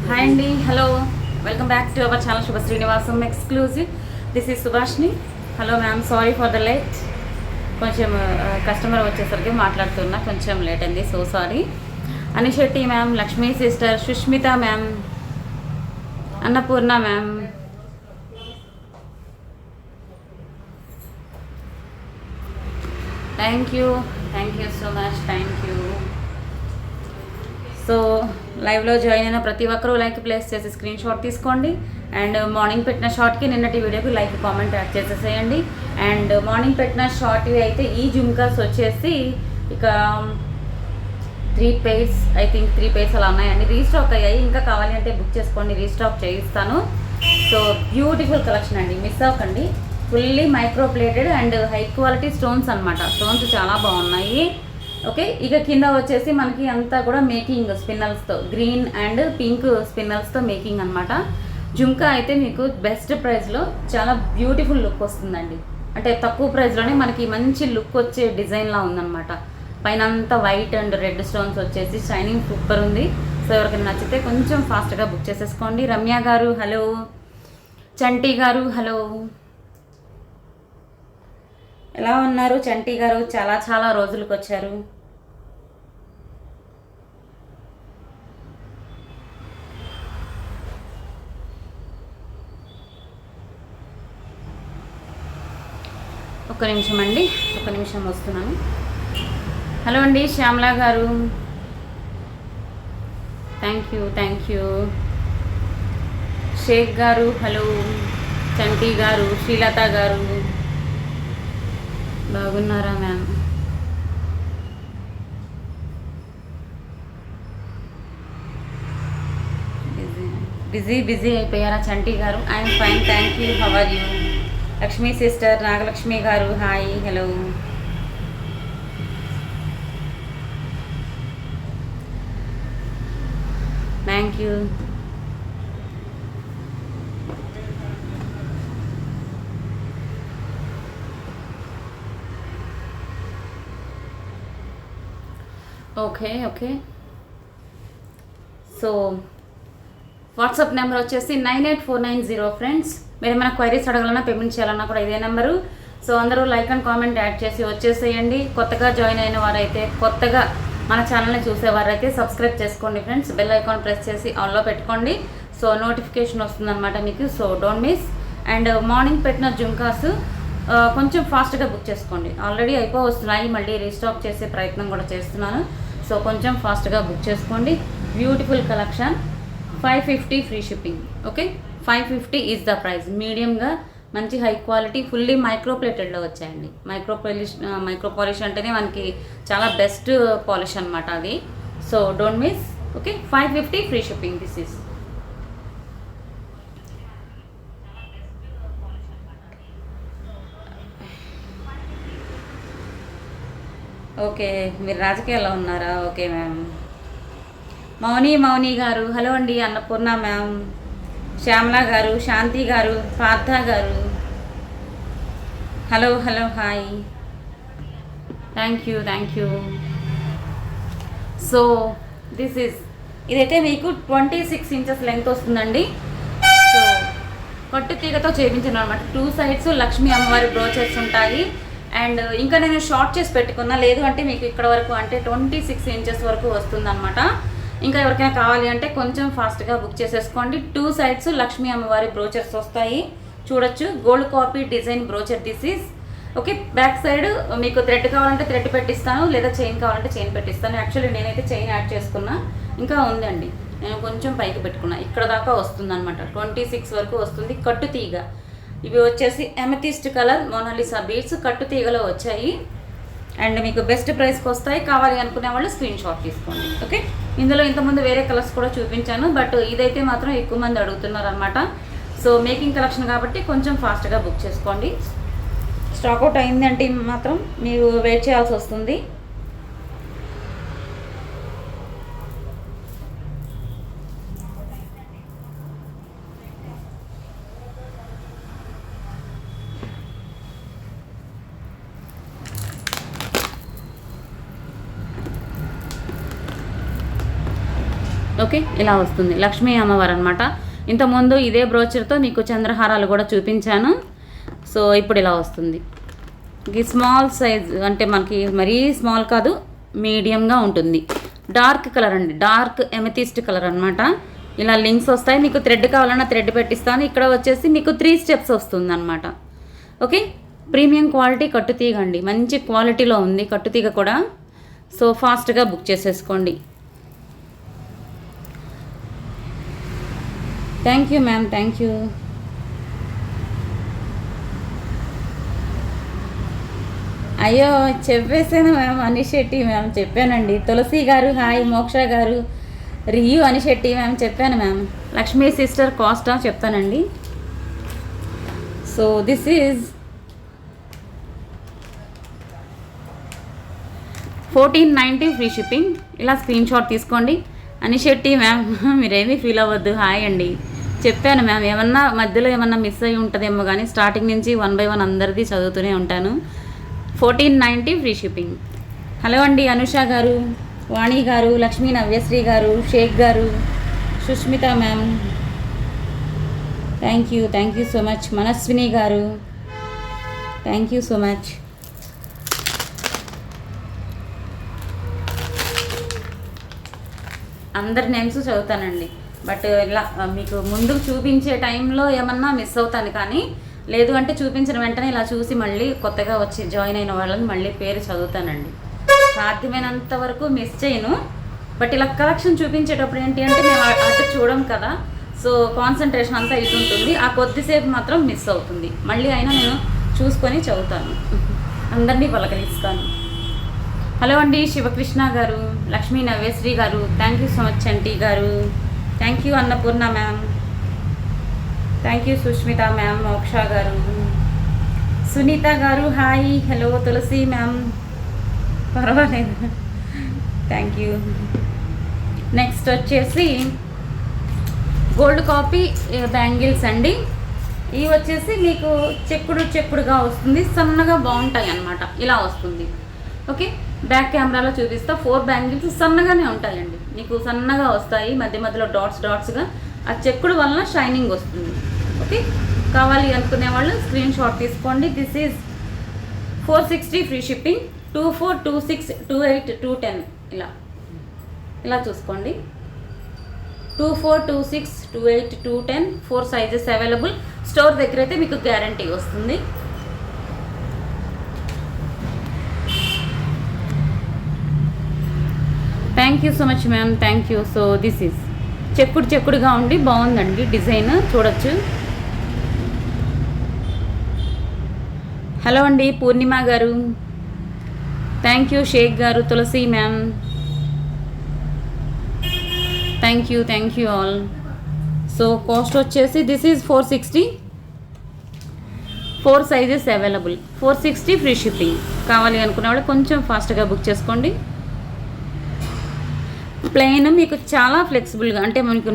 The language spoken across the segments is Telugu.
హాయ్ అండి, hello, welcome back to our channel Shubha Srinivasam exclusive. This is Subhashini. Hello ma'am, sorry for the late. కొంచెం కస్టమర్ వచ్చేసరికి మాట్లాడుతున్నా, కొంచెం లేట్ అయింది, so sorry. Anisetti ma'am, Lakshmi sister, Sushmita ma'am, Annapurna ma'am, thank you so much, thank you. So లైవ్లో జాయిన్ అయిన ప్రతి ఒక్కరూ లైక్ ప్లేస్ చేసి స్క్రీన్ షాట్ తీసుకోండి. అండ్ మార్నింగ్ పెట్టిన షార్ట్కి నిన్నటి వీడియోకి లైక్ కామెంట్ యాడ్ చేసేసేయండి. అండ్ మార్నింగ్ పెట్టిన షార్ట్వి అయితే ఈ జుమ్కాస్ వచ్చేసి ఇక 3 pairs, ఐ థింక్ 3 pairs అలా ఉన్నాయండి. రీస్టాక్ అయ్యాయి, ఇంకా కావాలి అంటే బుక్ చేసుకోండి, రీస్టాక్ చేయిస్తాను. సో బ్యూటిఫుల్ కలెక్షన్ అండి, మిస్ అవ్వకండి. Fully micro plated and high quality stones అనమాట. స్టోన్స్ చాలా బాగున్నాయి. ఓకే, ఇక కింద వచ్చేసి మనకి అంతా కూడా మేకింగ్ స్పిన్నల్స్తో, గ్రీన్ అండ్ పింక్ స్పిన్నల్స్తో మేకింగ్ అనమాట. జుమ్కా అయితే మీకు బెస్ట్ ప్రైస్లో చాలా బ్యూటిఫుల్ లుక్ వస్తుందండి. అంటే తక్కువ ప్రైస్లోనే మనకి మంచి లుక్ వచ్చే డిజైన్లా ఉందన్నమాట. పైన అంతా వైట్ అండ్ రెడ్ స్టోన్స్ వచ్చేసి షైనింగ్ సూపర్ ఉంది. సో ఎవరికైనా నచ్చితే కొంచెం ఫాస్ట్గా బుక్ చేసేసుకోండి. రమ్య గారు హలో, చంటి గారు హలో, ఎలా ఉన్నారు చంటి గారు? చాలా రోజులకు వచ్చారు. ఒక్క నిమిషం అండి, ఒక్క నిమిషం వస్తున్నాను. హలో అండి శ్యామలా గారు, థ్యాంక్ యూ. షేక్ గారు హలో, చంటి గారు, శ్రీలత గారు బాగున్నారా మ్యామ్? బిజీ అయిపోయారా Chanti garu? I'm fine, thank you. How are you? Lakshmi sister, Nagalakshmi garu hi hello. Thank you. Okay. So WhatsApp number వచ్చేసి 98490 ఫ్రెండ్స్. మీరు ఏమైనా క్వైరీస్ అడగాలన్నా పేమెంట్ చేయాలన్నా కూడా ఇదే నెంబరు. సో అందరూ లైక్ అండ్ కామెంట్ యాడ్ చేసి వచ్చేసేయండి. కొత్తగా జాయిన్ అయిన వారైతే, కొత్తగా మన ఛానల్ని చూసేవారైతే సబ్స్క్రైబ్ చేసుకోండి ఫ్రెండ్స్. బెల్ ఐకాన్ ప్రెస్ చేసి ఆన్లో పెట్టుకోండి. సో నోటిఫికేషన్ వస్తుందన్నమాట మీకు. So don't miss. And morning పెట్టిన జుమ్కాస్ కొంచెం ఫాస్ట్గా బుక్ చేసుకోండి. ఆల్రెడీ వస్తున్నాయి, మళ్ళీ రీస్టాక్ చేసే ప్రయత్నం కూడా చేస్తున్నాను. సో కొంచెం ఫాస్ట్గా బుక్ చేసుకోండి. Beautiful collection. 550 free shipping. Okay, 550 is the price. మీడియంగా మంచి హై క్వాలిటీ ఫుల్లీ మైక్రో ప్లేటెడ్లో వచ్చాయండి. మైక్రో పాలిష్ అంటేనే మనకి చాలా బెస్ట్ పాలిష్ అనమాట అది. So don't miss. Okay, 550 free shipping. This is okay. మీరు రాజకీయాల్లో ఉన్నారా? Okay ma'am. మౌని గారు హలో అండి. అన్నపూర్ణ మ్యామ్, శ్యామల గారు, శాంతి గారు, పార్థ గారు hello hi, thank you. So ఇదైతే మీకు 26 inches లెంగ్త్ వస్తుందండి. సో కట్టు తీగతో చేయించాను అనమాట. 2 sides లక్ష్మీ అమ్మవారి బ్రోచెస్ ఉంటాయి. అండ్ ఇంకా నేను షార్ట్ చేసి పెట్టుకున్నా, లేదు అంటే మీకు ఇక్కడ వరకు అంటే 26 inches వరకు వస్తుందన్నమాట. ఇంకా ఎవరికైనా కావాలి అంటే కొంచెం ఫాస్ట్గా బుక్ చేసేసుకోండి. 2 sides లక్ష్మీ అమ్మవారి బ్రోచర్స్ వస్తాయి, చూడొచ్చు. Gold copy design brochure this is. Okay, back side మీకు థ్రెడ్ కావాలంటే థ్రెడ్ పెట్టిస్తాను, లేదా చైన్ కావాలంటే చైన్ పెట్టిస్తాను. యాక్చువల్లీ నేనైతే చైన్ యాడ్ చేసుకున్నా, ఇంకా ఉందండి, నేను కొంచెం పైకి పెట్టుకున్నా. ఇక్కడ దాకా వస్తుందన్నమాట, 26 వరకు వస్తుంది. కట్టు తీగ ఇవి వచ్చేసి ఎమథిస్ట్ కలర్ మోనాలిసా బీడ్స్ కట్టు తీగలో వచ్చాయి. అండ్ మీకు బెస్ట్ ప్రైస్కి వస్తాయి. కావాలి అనుకునే వాళ్ళు స్క్రీన్ షాట్ తీసుకోండి. ఓకే, ఇందులో ఇంతకుముందు వేరే కలర్స్ కూడా చూపించాను, బట్ ఇదైతే మాత్రం ఎక్కువ మంది అడుగుతున్నారు అనమాట. సో మేకింగ్ కలెక్షన్ కాబట్టి కొంచెం ఫాస్ట్గా బుక్ చేసుకోండి. స్టాక్అవుట్ అయిందంటే మాత్రం మీరు వెయిట్ చేయాల్సి వస్తుంది. ఓకే, ఇలా వస్తుంది లక్ష్మీ అమ్మవారు అనమాట. ఇంతకుముందు ఇదే బ్రోచర్తో మీకు చంద్రహారాలు కూడా చూపించాను. సో ఇప్పుడు ఇలా వస్తుంది. ఇది స్మాల్ సైజ్, అంటే మనకి మరీ స్మాల్ కాదు, మీడియంగా ఉంటుంది. డార్క్ కలర్ అండి, డార్క్ ఎమెథిస్ట్ కలర్ అనమాట. ఇలా లింక్స్ వస్తాయి. మీకు థ్రెడ్ కావాలన్నా థ్రెడ్ పెట్టిస్తాను. ఇక్కడ వచ్చేసి మీకు 3 స్టెప్స్ వస్తుంది అనమాట. ఓకే, ప్రీమియం క్వాలిటీ కట్టుతీగ అండి, మంచి క్వాలిటీలో ఉంది కట్టుతీగ కూడా. సో ఫాస్ట్గా బుక్ చేసేసుకోండి. Thank you ma'am, thank you. అయ్యో చెప్పేసాను మ్యామ్, అనిశెట్టి మ్యామ్ చెప్పానండి. తులసి గారు హాయ్, మోక్ష గారు, రియు అనిశెట్టి మ్యామ్ చెప్పాను మ్యామ్. లక్ష్మీ సిస్టర్ కాస్టా చెప్తానండి. So this is 1490 free shipping. ఇలా స్క్రీన్ షాట్ తీసుకోండి. అనిశెట్టి మ్యామ్ మీరేమీ ఫీల్ అవ్వద్దు, హాయ్ అండి. చెప్పాను మ్యామ్, ఏమన్నా మధ్యలో ఏమన్నా మిస్ అయ్యి ఉంటుందేమో కానీ స్టార్టింగ్ నుంచి 1 by 1 అందరిది చదువుతూనే ఉంటాను. 1490 ఫ్రీ షిప్పింగ్. హలో అండి అనుష గారు, వాణి గారు, లక్ష్మీ నవ్యశ్రీ గారు, షేక్ గారు, Sushmita ma'am thank you so much. Manaswini గారు థ్యాంక్ యూ సో మచ్. అందరి నేమ్స్ చదువుతానండి, బట్ ఇలా మీకు ముందుకు చూపించే టైంలో ఏమన్నా మిస్ అవుతాను, కానీ లేదు అంటే చూపించిన వెంటనే ఇలా చూసి మళ్ళీ కొత్తగా వచ్చి జాయిన్ అయిన వాళ్ళని మళ్ళీ పేరు చదువుతానండి. సాధ్యమైనంత వరకు మిస్ చేయను. బట్ ఇలా కలెక్షన్ చూపించేటప్పుడు ఏంటి అంటే మేము అటు చూడం కదా, సో కాన్సన్ట్రేషన్ అంతా ఇటు ఉంటుంది. ఆ కొద్దిసేపు మాత్రం మిస్ అవుతుంది. మళ్ళీ అయినా నేను చూసుకొని చదువుతాను, అందరినీ పలకరిస్తాను. హలో అండి శివకృష్ణ గారు, లక్ష్మీ నవ్యశ్రీ గారు థ్యాంక్ యూ సో మచ్. చంటి గారు thank you. Annapurna ma'am thank you. Sushmita ma'am, Moksha గారు, సునీత గారు హాయ్, హలో. తులసి మ్యామ్ పర్వాలేదు, థ్యాంక్ యూ. నెక్స్ట్ వచ్చేసి గోల్డ్ కాపీ బ్యాంగిల్స్ అండి. ఇవి వచ్చేసి మీకు చెక్కుడుగా వస్తుంది, సన్నగా బాగుంటాయి అన్నమాట. ఇలా వస్తుంది. ఓకే, బ్యాక్ కెమెరాలో చూపిస్తా. 4 బ్యాంగిల్స్ సన్నగానే ఉంటాయండి, మీకు సన్నగా వస్తాయి, మధ్య మధ్యలో డాట్స్గా. ఆ చెక్కుడు వలన షైనింగ్ వస్తుంది. ఓకే, కావాలి అనుకునే వాళ్ళు స్క్రీన్ షాట్ తీసుకోండి. This is 460 free shipping. 24, 26, 28, 210 ఇలా చూసుకోండి. 24, 26, 28, 210 4 సైజెస్ అవైలబుల్. స్టోర్ దగ్గర అయితే మీకు గ్యారంటీ వస్తుంది. Thank you so much ma'am, thank you. So this is చెక్కుడుగా ఉండి బాగుందండి, డిజైన్ చూడొచ్చు. హలో అండి పూర్ణిమ గారు thank you. Shaik garu, Tulasi ma'am thank you all. So cost వచ్చేసి this is 460. 4 sizes available. 460 free shipping. కావాలి అనుకునే వాళ్ళు కొంచెం ఫాస్ట్గా బుక్ చేసుకోండి. ప్లెయిన్ మీకు చాలా ఫ్లెక్సిబుల్గా, అంటే మనకు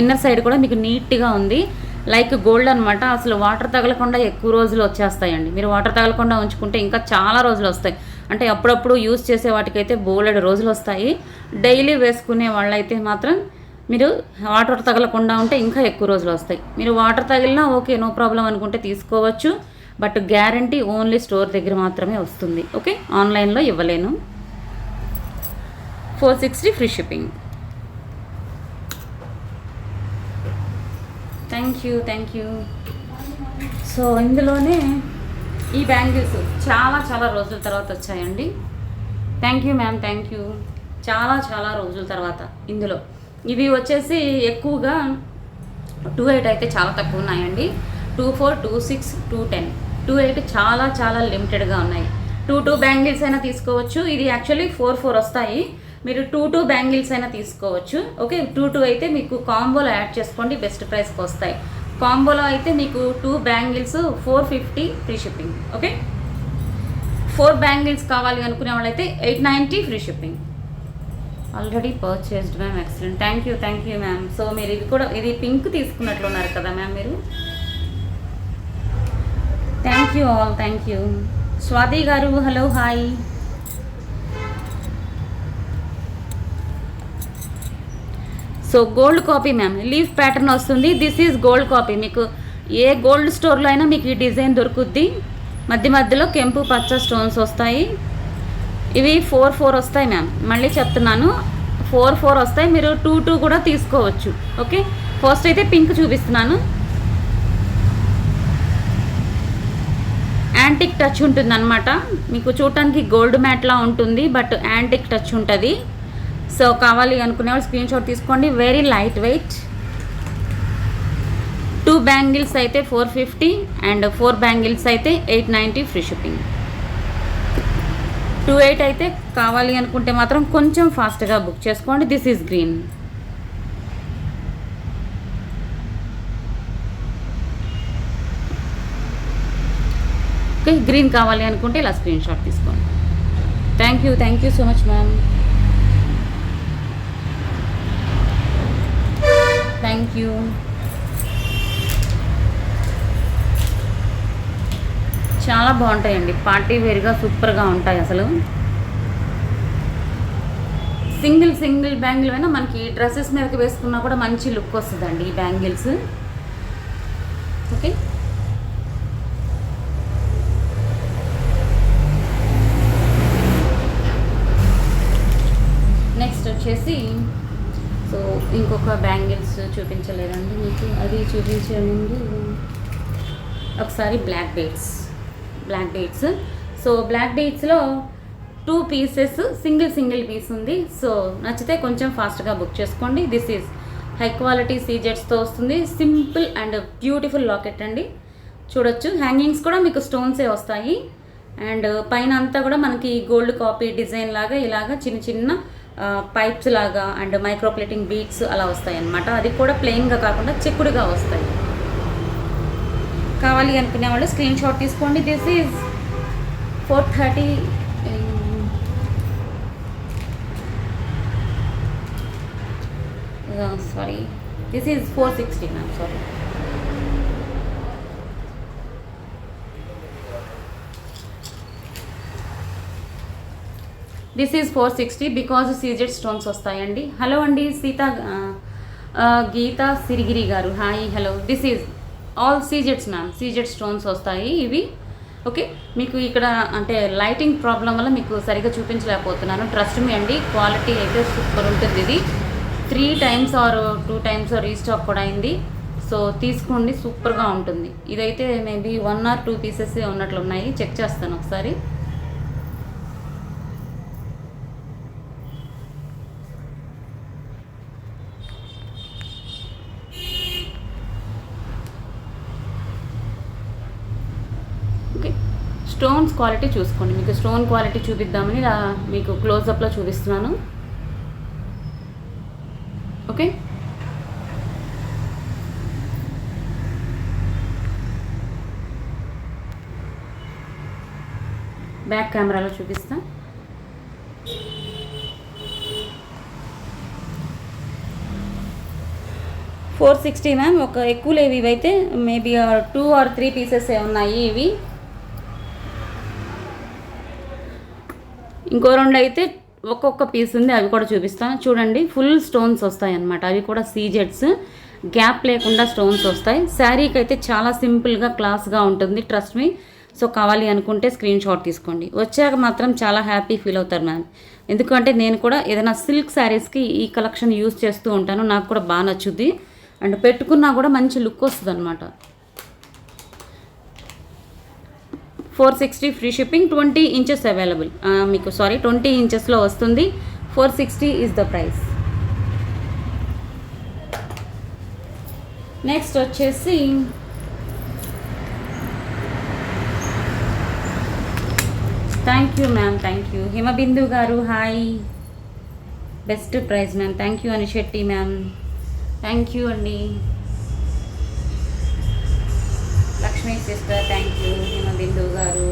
ఇన్నర్ సైడ్ కూడా మీకు నీట్గా ఉంది, లైక్ గోల్డ్ అనమాట. అసలు వాటర్ తగలకుండా ఎక్కువ రోజులు వచ్చేస్తాయండి. మీరు వాటర్ తగలకుండా ఉంచుకుంటే ఇంకా చాలా రోజులు వస్తాయి. అంటే అప్పుడప్పుడు యూజ్ చేసే వాటికైతే బోలెడు రోజులు వస్తాయి. డైలీ వేసుకునే వాళ్ళైతే మాత్రం మీరు వాటర్ తగలకుండా ఉంటే ఇంకా ఎక్కువ రోజులు వస్తాయి. మీరు వాటర్ తగిలినా ఓకే నో ప్రాబ్లం అనుకుంటే తీసుకోవచ్చు, బట్ గ్యారంటీ ఓన్లీ స్టోర్ దగ్గర మాత్రమే వస్తుంది. ఓకే, ఆన్లైన్లో ఇవ్వలేను. 460 free shipping. Thank you. So ఇందులోనే ఈ బ్యాంగిల్స్ చాలా రోజుల తర్వాత వచ్చాయండి. Thank you ma'am, thank you. చాలా రోజుల తర్వాత ఇందులో ఇవి వచ్చేసి ఎక్కువగా 28 అయితే చాలా తక్కువ ఉన్నాయండి. 24, 26, 210, 28 చాలా లిమిటెడ్గా ఉన్నాయి. 2 బ్యాంగిల్స్ అయినా తీసుకోవచ్చు. ఇది యాక్చువల్లీ 4 వస్తాయి. మీరు 2 బ్యాంగిల్స్ అయినా తీసుకోవచ్చు. ఓకే, 2 అయితే మీకు కాంబోలో యాడ్ చేసుకోండి, బెస్ట్ ప్రైస్కి వస్తాయి. కాంబోలో అయితే మీకు 2 bangles 450 free shipping. Okay, 4 bangles కావాలి అనుకునే వాళ్ళైతే 890 free shipping. Already purchased ma'am, excellent. Thank you ma'am. So మీరు ఇది పింక్ తీసుకున్నట్లున్నారు కదా మ్యామ్ మీరు. Thank you all, thank you. Swathi garu hello hi. So gold copy ma'am, leaf pattern వస్తుంది. This is gold copy. మీకు ఏ గోల్డ్ స్టోర్లో అయినా మీకు ఈ డిజైన్ దొరుకుద్ది. మధ్య మధ్యలో కెంపు పచ్చ స్టోన్స్ వస్తాయి. ఇవి 4 వస్తాయి మ్యామ్, మళ్ళీ చెప్తున్నాను 4 వస్తాయి. మీరు 2 కూడా తీసుకోవచ్చు. ఓకే, ఫస్ట్ అయితే పింక్ చూపిస్తున్నాను. యాంటిక్ టచ్ ఉంటుంది అనమాట. మీకు చూడటానికి గోల్డ్ మ్యాట్లా ఉంటుంది, బట్ యాంటిక్ టచ్ ఉంటుంది. సో కావాలి అనుకునే వాళ్ళు స్క్రీన్ షాట్ తీసుకోండి. Very light weight. 2 బ్యాంగిల్స్ అయితే 450 అండ్ 4 బ్యాంగిల్స్ అయితే 890 ఫ్రీ షిప్పింగ్. 28 అయితే కావాలి అనుకుంటే మాత్రం కొంచెం ఫాస్ట్గా బుక్ చేసుకోండి. This is green. Okay, green కావాలి అనుకుంటే ఇలా స్క్రీన్ షాట్ తీసుకోండి. Thank you so much ma'am. Thank you. చాలా బాగుంటాయండి, పార్టీ వేర్గా సూపర్గా ఉంటాయి. అసలు సింగిల్ బ్యాంగిల్ అయినా మనకి డ్రెస్సెస్ మీదకి వేసుకున్నా కూడా మంచి లుక్ వస్తుందండి ఈ బ్యాంగిల్స్. ఓకే, నెక్స్ట్ వచ్చేసి సో ఇంకొక బ్యాంగిల్స్ చూపించలేదండి మీకు, అది చూపించే ముందు ఒకసారి బ్లాక్ డేట్స్. సో బ్లాక్ డేట్స్లో 2 పీసెస్ సింగిల్ పీస్ ఉంది. సో నచ్చితే కొంచెం ఫాస్ట్గా బుక్ చేసుకోండి. దిస్ ఈజ్ హై క్వాలిటీ సీజెట్స్తో వస్తుంది. సింపుల్ అండ్ బ్యూటిఫుల్ లాకెట్ అండి. చూడొచ్చు, హ్యాంగింగ్స్ కూడా మీకు స్టోన్సే వస్తాయి. అండ్ పైన అంతా కూడా మనకి గోల్డ్ కాపీ డిజైన్ లాగా ఇలాగా చిన్న పైప్స్ లాగా అండ్ మైక్రోప్లేటింగ్ బీట్స్ అలా వస్తాయి అన్నమాట. అది కూడా ప్లెయిన్గా కాకుండా చెక్కుడుగా వస్తాయి. కావాలి అనుకునే వాళ్ళు స్క్రీన్ షాట్ తీసుకోండి. This is 430. Sorry, this is 460 ma'am. Sorry, this is 460 because CZ stones వస్తాయండి. హలో అండి Geetha Sirigiri garu, hi hello. This is all సీజెడ్స్ మ్యామ్, సీజెడ్ స్టోన్స్ వస్తాయి ఇవి. ఓకే, మీకు ఇక్కడ అంటే లైటింగ్ ప్రాబ్లం వల్ల మీకు సరిగ్గా చూపించలేకపోతున్నాను. ట్రస్ట్ మీ అండి, క్వాలిటీ అయితే సూపర్ ఉంటుంది. ఇది 3 times ఆర్ 2 times రీస్టాక్ కూడా అయింది. సో తీసుకోండి, సూపర్గా ఉంటుంది. ఇదైతే మేబీ 1 or 2 పీసెస్ ఉన్నట్లు ఉన్నాయి. చెక్ చేస్తాను ఒకసారి. ఓకే, స్టోన్స్ క్వాలిటీ చూసుకోండి. మీకు స్టోన్ క్వాలిటీ చూపిద్దామని మీకు క్లోజప్లో చూపిస్తున్నాను. ఓకే, బ్యాక్ కెమెరాలో చూపిస్తా. $460 మ్యామ్. ఒక ఎక్కువ లేవు ఇవైతే, మేబీ 2 or 3 పీసెస్ ఉన్నాయి ఇవి. ఇంకో 2 అయితే ఒక్కొక్క పీస్ ఉంది, అవి కూడా చూపిస్తాను. చూడండి, ఫుల్ స్టోన్స్ వస్తాయి అన్నమాట. అవి కూడా సీజెడ్స్, గ్యాప్ లేకుండా స్టోన్స్ వస్తాయి. శారీకి అయితే చాలా సింపుల్గా క్లాస్గా ఉంటుంది. Trust me. సో కావాలి అనుకుంటే స్క్రీన్ షాట్ తీసుకోండి. వచ్చాక మాత్రం చాలా హ్యాపీ ఫీల్ అవుతారు మ్యామ్. ఎందుకంటే నేను కూడా ఏదైనా సిల్క్ శారీస్కి ఈ కలెక్షన్ యూజ్ చేస్తూ ఉంటాను. నాకు కూడా బాగా నచ్చుద్ది అండ్ పెట్టుకున్నా కూడా మంచి లుక్ వస్తుంది అనమాట. 460 ఫ్రీ షిప్పింగ్. 20 inches అవైలబుల్ మీకు. 20 inchesలో వస్తుంది. 460 ఈజ్ ద ప్రైస్. నెక్స్ట్ వచ్చేసి thank you ma'am, thank you. Himabindu garu, hi. Best price ma'am. Thank you Anisetti ma'am, thank you అండి. Lakshmi sister, thank you. Himabindu garu,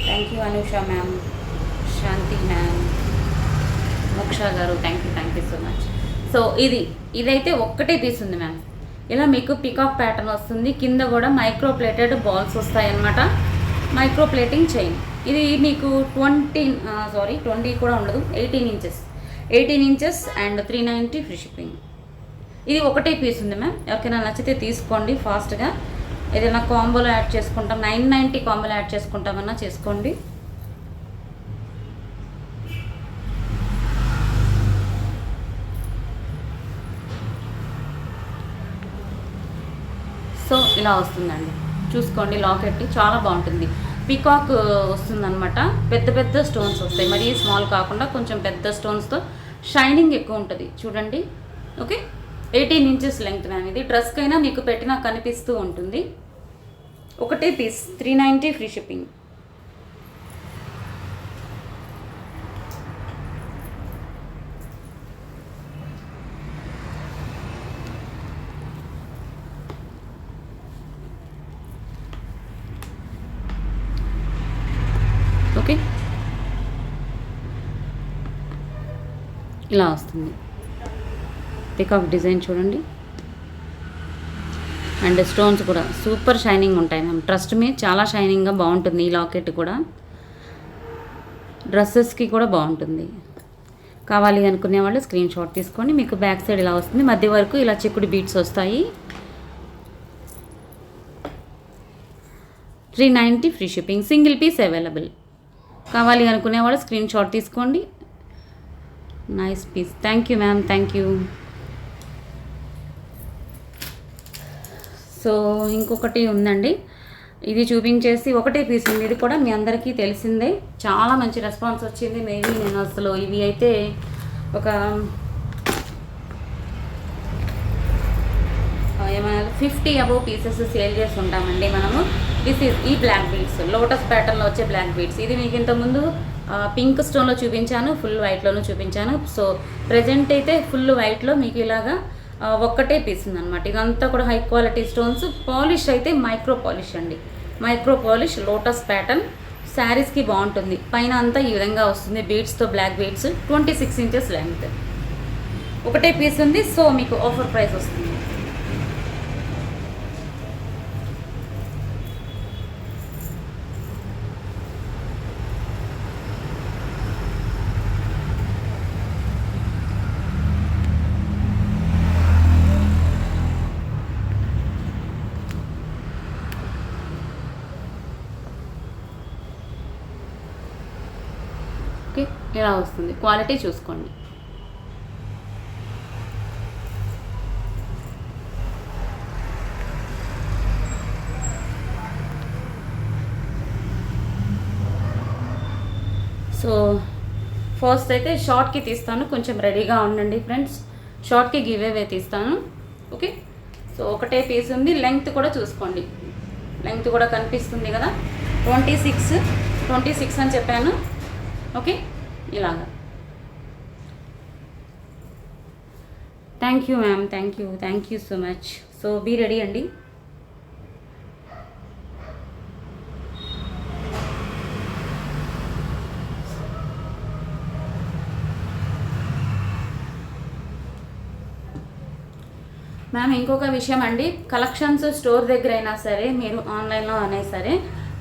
thank you. Anusha ma'am, Shanti ma'am, Moksha గారు, thank you so much. So ఇదైతే ఒక్కటే పీస్ ఉంది మ్యామ్. ఇలా మీకు పికాక్ ప్యాటర్న్ వస్తుంది. కింద కూడా మైక్రో ప్లేటెడ్ బాల్స్ వస్తాయన్నమాట. Micro plating chain. ఇది మీకు 20 కూడా ఉండదు, 18 ఇంచెస్ అండ్ 390 ఫ్రీ షిప్పింగ్. ఇది ఒకటే పీస్ ఉంది మ్యామ్. ఎవరికైనా నచ్చితే తీసుకోండి ఫాస్ట్గా. ఏదైనా కాంబోలో యాడ్ చేసుకుంటాం, 990 కాంబోలో యాడ్ చేసుకుంటామన్నా చేసుకోండి. సో ఇలా వస్తుందండి, చూసుకోండి. లాకెట్ చాలా బాగుంటుంది, పీకాక్ వస్తుందన్నమాట. పెద్ద పెద్ద స్టోన్స్ వస్తాయి, మరీ స్మాల్ కాకుండా కొంచెం పెద్ద స్టోన్స్తో షైనింగ్ ఎక్కువ ఉంటుంది చూడండి. Okay, 18 inches length ma'am. ఇది డ్రెస్కైనా మీకు పెట్టినా కనిపిస్తూ ఉంటుంది. ఒకటే పీస్ 390 ఫ్రీ షిప్పింగ్. ఓకే, ఇలా వస్తుంది. పికాక్ డిజైన్ చూడండి. అండ్ స్టోన్స్ కూడా సూపర్ షైనింగ్ ఉంటాయి మ్యామ్. ట్రస్ట్ మీ, చాలా షైనింగ్గా బాగుంటుంది. ఈ లాకెట్ కూడా డ్రెస్సెస్కి కూడా బాగుంటుంది. కావాలి అనుకునే వాళ్ళు స్క్రీన్ షాట్ తీసుకోండి. మీకు బ్యాక్ సైడ్ ఇలా వస్తుంది, మధ్య వరకు ఇలా చిక్కుడు బీట్స్ వస్తాయి. 390 free shipping. Single piece available. కావాలి అనుకునే వాళ్ళు స్క్రీన్ షాట్ తీసుకోండి. Nice piece. Thank you ma'am, thank you. So ఇంకొకటి ఉందండి, ఇది చూపించేసి ఒకటే పీస్ ఉంది. ఇది కూడా మీ అందరికీ తెలిసిందే, చాలా మంచి రెస్పాన్స్ వచ్చింది. మేబీ నేను అసలు ఇవి అయితే ఒక ఏమైనా 50 అబోవ్ పీసెస్ సేల్ చేసి ఉంటామండి మనము. ఈ బ్లాక్ బీడ్స్, లోటస్ ప్యాటర్న్లో వచ్చే బ్లాక్ బీడ్స్. ఇది మీకు ఇంతకుముందు పింక్ స్టోన్లో చూపించాను, ఫుల్ వైట్లోనూ చూపించాను. సో ప్రజెంట్ అయితే ఫుల్ వైట్లో మీకు ఇలాగా ఒక్కటే పీస్ ఉందన్నమాట. ఇదంతా కూడా హై క్వాలిటీ స్టోన్స్. పాలిష్ అయితే మైక్రో పాలిష్ అండి, మైక్రో పాలిష్ లోటస్ ప్యాటర్న్. శారీస్కి బాగుంటుంది. పైన అంతా ఈ విధంగా వస్తుంది బీడ్స్తో, బ్లాక్ బీడ్స్. 26 inches length. ఒకటే పీస్ ఉంది. సో మీకు ఆఫర్ ప్రైస్ వస్తుంది. ఓకే, ఇలా వస్తుంది. క్వాలిటీ చూసుకోండి. సో ఫస్ట్ అయితే షార్ట్కి తీస్తాను, కొంచెం రెడీగా ఉండండి ఫ్రెండ్స్. షార్ట్కి గివ్ అవే తీస్తాను. ఓకే, సో ఒకటే పీస్ ఉంది. లెంగ్త్ కూడా చూసుకోండి, లెంగ్త్ కూడా కనిపిస్తుంది కదా. 26 అని చెప్పాను. ఓకే, ఇలాగా. Thank you ma'am, thank you so much. So be ready అండి. మ్యామ్ ఇంకొక విషయం అండి, కలెక్షన్స్ స్టోర్ దగ్గర అయినా సరే, మీరు ఆన్లైన్లో అయినా సరే,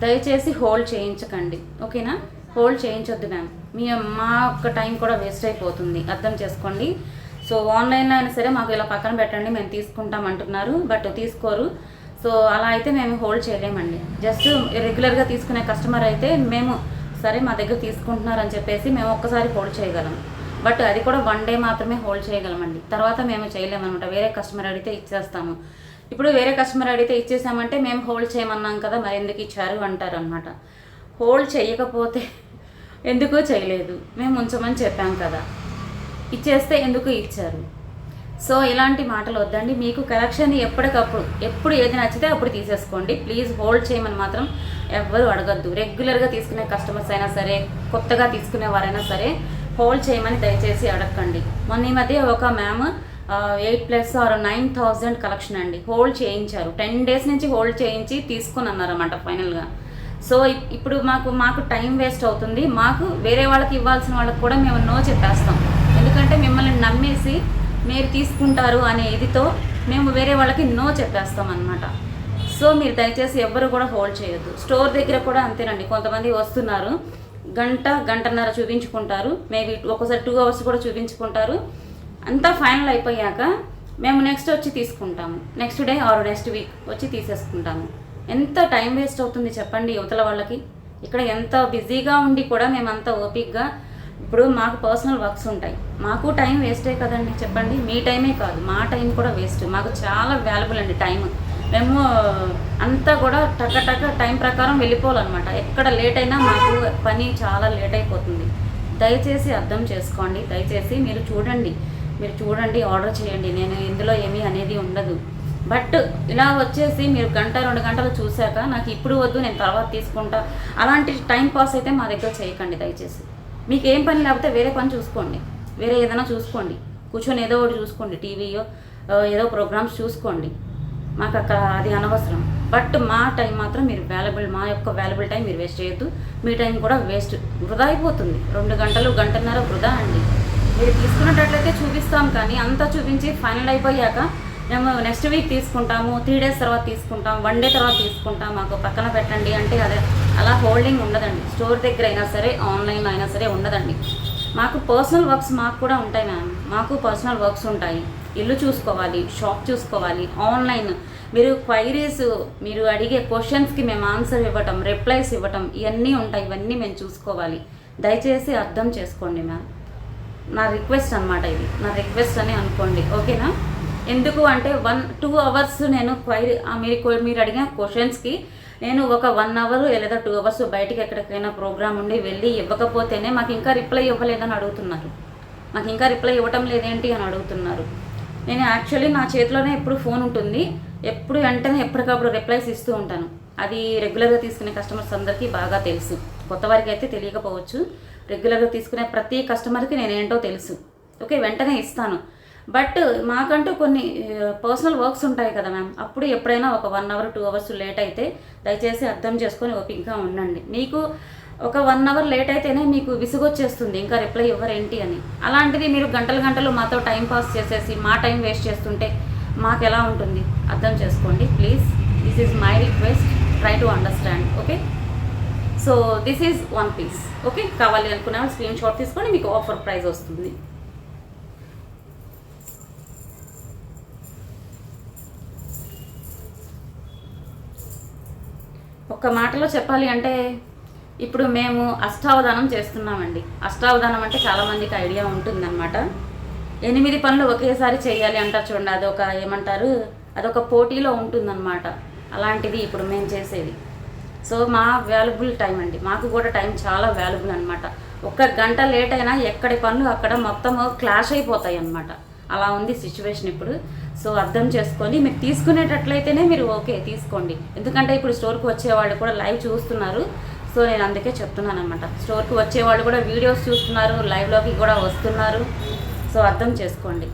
దయచేసి హోల్డ్ చేయించకండి. ఓకేనా, హోల్డ్ చేయించొద్దు మ్యామ్. మా ఒక్క టైం కూడా వేస్ట్ అయిపోతుంది, అర్థం చేసుకోండి. సో ఆన్లైన్లో అయినా సరే మాకు ఇలా పక్కన పెట్టండి, మేము తీసుకుంటాం అంటున్నారు, బట్ తీసుకోరు. సో అలా అయితే మేము హోల్డ్ చేయలేమండి. జస్ట్ రెగ్యులర్గా తీసుకునే కస్టమర్ అయితే మేము సరే మా దగ్గర తీసుకుంటున్నారని చెప్పేసి మేము ఒక్కసారి హోల్డ్ చేయగలం. బట్ అది కూడా 1 డే మాత్రమే హోల్డ్ చేయగలమండి, తర్వాత మేము చేయలేమన్నమాట. వేరే కస్టమర్ అడిగితే ఇచ్చేస్తాము. ఇప్పుడు వేరే కస్టమర్ అడిగితే ఇచ్చేసామంటే మేము హోల్డ్ చేయమన్నాం కదా, మరి ఎందుకు ఇచ్చారు అంటారు అనమాట. హోల్డ్ చేయకపోతే ఎందుకు చేయలేదు, మేము ఉంచమని చెప్పాం కదా, ఇచ్చేస్తే ఎందుకు ఇచ్చారు. సో ఇలాంటి మాటలు వద్దండి. మీకు కలెక్షన్ ఎప్పటికప్పుడు, ఎప్పుడు ఏది నచ్చితే అప్పుడు తీసేసుకోండి. ప్లీజ్ హోల్డ్ చేయమని మాత్రం ఎవ్వరు అడగద్దు. రెగ్యులర్గా తీసుకునే కస్టమర్స్ అయినా సరే, కొత్తగా తీసుకునే వారైనా సరే హోల్డ్ చేయమని దయచేసి అడగండి. మొన్న ఈ మధ్య ఒక మ్యామ్ 8+ or 9,000 కలెక్షన్ అండి హోల్డ్ చేయించారు. 10 days నుంచి హోల్డ్ చేయించి తీసుకుని అన్నారన్నమాట ఫైనల్గా. సో ఇప్పుడు మాకు టైం వేస్ట్ అవుతుంది. మాకు వేరే వాళ్ళకి ఇవ్వాల్సిన వాళ్ళకి కూడా మేము నో చెప్పేస్తాం. ఎందుకంటే మిమ్మల్ని నమ్మేసి మీరు తీసుకుంటారు అనే ఇదితో మేము వేరే వాళ్ళకి నో చెప్పేస్తాం అన్నమాట. సో మీరు దయచేసి ఎవ్వరు కూడా హోల్డ్ చేయొద్దు. స్టోర్ దగ్గర కూడా అంతేనండి, కొంతమంది వస్తున్నారు గంటన్నర చూపించుకుంటారు, మేబీ ఒక్కోసారి 2 hours కూడా చూపించుకుంటారు. అంతా ఫైనల్ అయిపోయాక మేము నెక్స్ట్ వచ్చి తీసుకుంటాము, next day or next week వచ్చి తీసేసుకుంటాము. ఎంత టైం వేస్ట్ అవుతుంది చెప్పండి యువతల వాళ్ళకి. ఇక్కడ ఎంత బిజీగా ఉండి కూడా మేము అంత ఓపిక్గా, ఇప్పుడు మాకు పర్సనల్ వర్క్స్ ఉంటాయి, మాకు టైం వేస్టే కదండి చెప్పండి. మీ టైమే కాదు, మా టైం కూడా వేస్ట్. మాకు చాలా వాల్యుబుల్ అండి టైం. మేము అంతా కూడా టక టైం ప్రకారం వెళ్ళిపోవాలన్నమాట. ఎక్కడ లేట్ అయినా మాకు పని చాలా లేట్ అయిపోతుంది. దయచేసి అర్థం చేసుకోండి. దయచేసి మీరు చూడండి, ఆర్డర్ చేయండి. నేను ఇందులో ఏమీ అనేది ఉండదు. బట్ ఇలా వచ్చేసి మీరు 1-2 గంటలు చూశాక నాకు ఇప్పుడు వద్దు, నేను తర్వాత తీసుకుంటా, అలాంటి టైం పాస్ అయితే మా దగ్గర చేయకండి దయచేసి. మీకు ఏం పని లేకపోతే వేరే పని చూసుకోండి, వేరే ఏదైనా చూసుకోండి, కూర్చొని ఏదో ఒకటి చూసుకోండి, టీవీయో ఏదో ప్రోగ్రామ్స్ చూసుకోండి. మాకు అక్కడ అది అనవసరం. బట్ మా టైం మాత్రం మీరు మా యొక్క వాల్యుబుల్ టైం మీరు వేస్ట్ చేయొద్దు. మీ టైం కూడా వేస్ట్, వృధా అయిపోతుంది. 2 గంటలు, గంటన్నర వృధా అండి. మీరు తీసుకున్నట్లయితే చూపిస్తాం, కానీ అంతా చూపించి ఫైనల్ అయిపోయాక మేము నెక్స్ట్ వీక్ తీసుకుంటాము, 3 days తర్వాత తీసుకుంటాం, 1 day తర్వాత తీసుకుంటాం, మాకు పక్కన పెట్టండి అంటే అదే అలా హోల్డింగ్ ఉండదండి. స్టోర్ దగ్గర అయినా సరే, ఆన్లైన్ అయినా సరే ఉండదండి. మాకు పర్సనల్ వర్క్స్ మాకు కూడా ఉంటాయి మ్యామ్. మాకు పర్సనల్ వర్క్స్ ఉంటాయి. ఇల్లు చూసుకోవాలి, షాప్ చూసుకోవాలి, ఆన్లైన్ మీరు క్వైరీస్, మీరు అడిగే క్వశ్చన్స్కి మేము ఆన్సర్ ఇవ్వటం, రిప్లైస్ ఇవ్వటం, ఇవన్నీ ఉంటాయి. ఇవన్నీ మేము చూసుకోవాలి. దయచేసి అర్థం చేసుకోండి మ్యామ్. నా రిక్వెస్ట్ అనమాట, ఇది నా రిక్వెస్ట్ అని అనుకోండి, ఓకేనా? ఎందుకు అంటే 1-2 hours నేను క్వైరీ మీరు అడిగిన క్వశ్చన్స్కి నేను ఒక 1 hour లేదా 2 hours బయటికి ఎక్కడికైనా ప్రోగ్రామ్ ఉండి వెళ్ళి ఇవ్వకపోతేనే మాకు ఇంకా రిప్లై ఇవ్వలేదని అడుగుతున్నారు. మాకు ఇంకా రిప్లై ఇవ్వటం లేదేంటి అని అడుగుతున్నారు. నేను యాక్చువల్లీ నా చేతిలోనే ఎప్పుడు ఫోన్ ఉంటుంది, ఎప్పుడు వెంటనే ఎప్పటికప్పుడు రిప్లైస్ ఇస్తూ ఉంటాను. అది రెగ్యులర్గా తీసుకునే కస్టమర్స్ అందరికీ బాగా తెలుసు. కొత్త వారికి అయితే తెలియకపోవచ్చు. రెగ్యులర్గా తీసుకునే ప్రతి కస్టమర్కి నేనేంటో తెలుసు. ఓకే, వెంటనే ఇస్తాను. బట్ మాకంటూ కొన్ని పర్సనల్ వర్క్స్ ఉంటాయి కదా మ్యామ్. అప్పుడు ఎప్పుడైనా ఒక 1 hour 2 hours లేట్ అయితే దయచేసి అర్థం చేసుకొని ఓపికగా ఉండండి. మీకు ఒక 1 hour లేట్ అయితేనే మీకు విసుగొచ్చేస్తుంది, ఇంకా రిప్లై ఇవ్వరేంటి అని. అలాంటిది మీరు గంటలు మాతో టైం పాస్ చేసేసి మా టైం వేస్ట్ చేస్తుంటే మాకు ఎలా ఉంటుంది? అర్థం చేసుకోండి please. This is my request, try to understand. Okay, so this is 1 piece. Okay, కావాలి అనుకునే వాళ్ళు స్క్రీన్ షాట్ తీసుకొని మీకు ఆఫర్ ప్రైస్ వస్తుంది. ఒక్క మాటలో చెప్పాలి అంటే ఇప్పుడు మేము అష్టావధానం చేస్తున్నామండి. అష్టావధానం అంటే చాలామందికి ఐడియా ఉంటుందన్నమాట. 8 పనులు ఒకేసారి చేయాలి అంటారు చూడండి, అదొక పోటీలో ఉంటుందన్నమాట. అలాంటిది ఇప్పుడు మేము చేసేది. సో మా వాల్యుబుల్ టైం అండి, మాకు కూడా టైం చాలా వాల్యుబుల్ అనమాట. 1 గంట లేట్ అయినా ఎక్కడి పనులు అక్కడ మొత్తం క్లాష్ అయిపోతాయి అన్నమాట. అలా ఉంది సిచ్యువేషన్ ఇప్పుడు. సో అర్థం చేసుకొని మీరు తీసుకునేటట్లయితేనే మీరు ఓకే తీసుకోండి. ఎందుకంటే ఇప్పుడు స్టోర్కి వచ్చేవాళ్ళు కూడా లైవ్ చూస్తున్నారు. సో నేను అందుకే చెప్తున్నాను అనమాట. స్టోర్కి వచ్చేవాళ్ళు కూడా వీడియోస్ చూస్తున్నారు, లైవ్లోకి కూడా వస్తున్నారు. సో అర్థం చేసుకోండి.